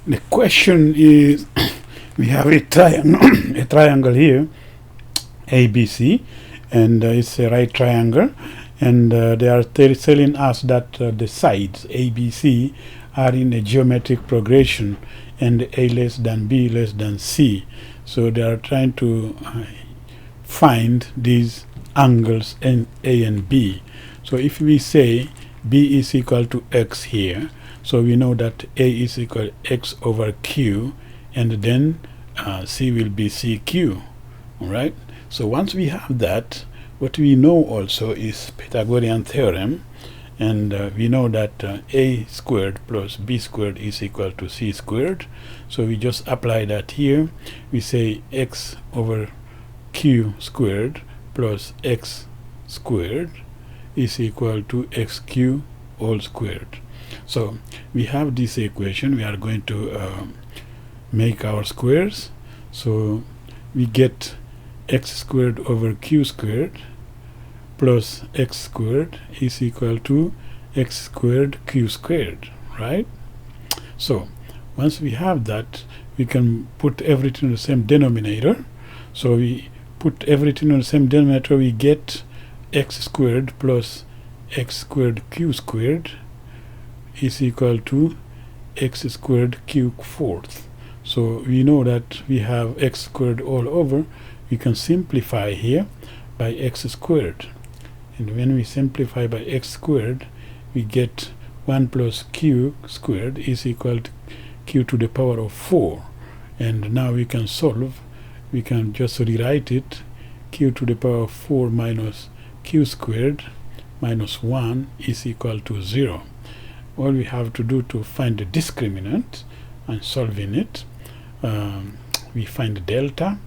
The question is, we have a triangle, a triangle here, ABC, and it's a right triangle, and they are telling us that the sides ABC are in a geometric progression, and A less than B less than C. So they are trying to find these angles in A and B. So if we say B is equal to X here, so we know that A is equal to X over Q, and then C will be CQ. All right. So once we have that, what we know also is Pythagorean theorem, and we know that A squared plus B squared is equal to C squared. So we just apply that here. We say X over Q squared plus X squared is equal to XQ all squared. So we have this equation. We are going to make our squares. So we get X squared over Q squared plus X squared is equal to X squared Q squared, right? So once we have that, we can put everything in the same denominator. So we put everything in the same denominator, we get X squared plus X squared Q squared is equal to X squared Q fourth. So we know that we have X squared all over. We can simplify here by X squared. And when we simplify by X squared, we get 1 plus Q squared is equal to Q to the power of 4. And now we can solve. We can just rewrite it. Q to the power of 4 minus Q squared minus 1 is equal to 0. All we have to do to find the discriminant and solving it, we find delta.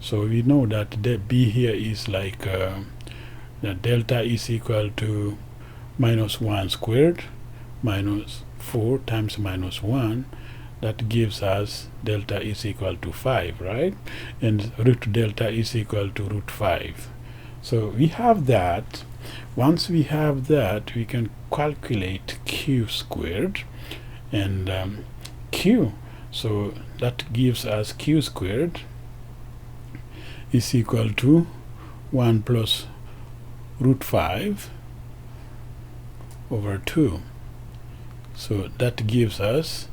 So we know that the B here is like that delta is equal to minus 1 squared minus 4 times minus 1. That gives us delta is equal to 5, right? And root delta is equal to root 5. So we have that. Once we have that, we can calculate Q squared and Q. So that gives us Q squared is equal to 1 plus root 5 over 2. So that gives us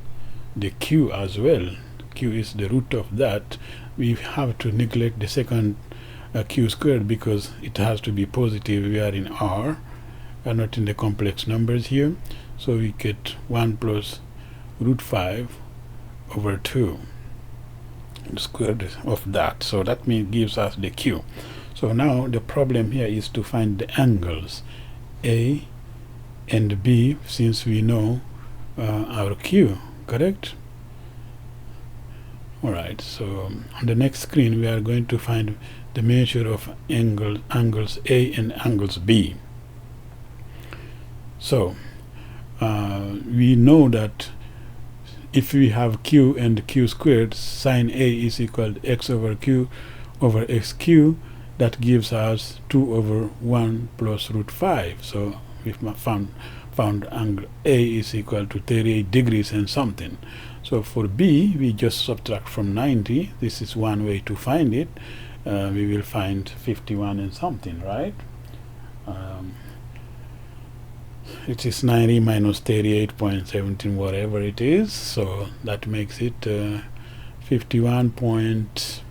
the Q as well. Q is the root of that. We have to neglect the second Q squared because it has to be positive. We are in R and not in the complex numbers here. So we get 1 plus root 5 over 2 squared of that. So that gives us the Q. So now the problem here is to find the angles A and B, since we know our Q, correct? Alright, so on the next screen we are going to find the measure of angles A and angles B. So we know that if we have Q and Q squared, sine A is equal to X over Q over XQ. That gives us 2 over 1 plus root 5. So we've found angle A is equal to 38 degrees and something. So for B, we just subtract from 90. This is one way to find it. We will find 51 and something, right? It is 90 minus 38.17, whatever it is. So that makes it 51 point,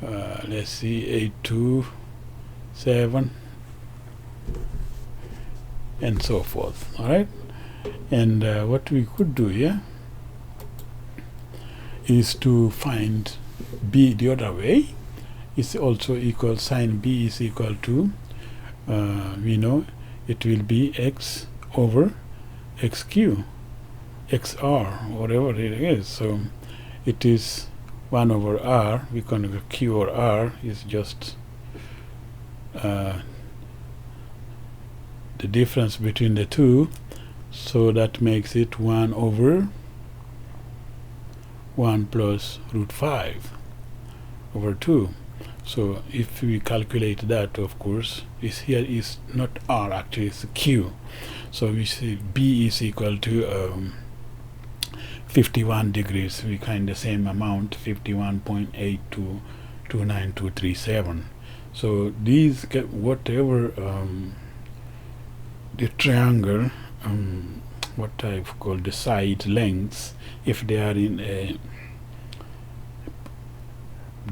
let's see, 827 and so forth. All right. And what we could do here is to find B the other way. It's also equal, sine B is equal to, we know it will be X over XQ, XR, whatever it is. So it is 1 over R. We can go Q or R is just the difference between the two. So that makes it 1 over 1 plus root 5 over 2. So if we calculate that, of course, here is not R, actually it's Q. So we see B is equal to 51 degrees. We find the same amount, 51.8 to 29237. So these whatever the triangle, what I've called the side lengths, if they are in a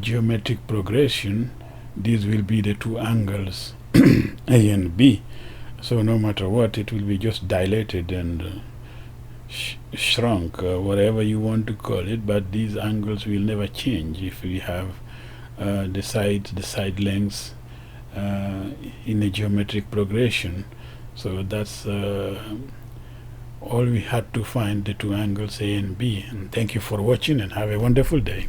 geometric progression, these will be the two angles A and B. So no matter what, it will be just dilated and shrunk, whatever you want to call it, but these angles will never change if we have the side lengths in a geometric progression. So that's all we had to find, the two angles A and B. And thank you for watching, and have a wonderful day.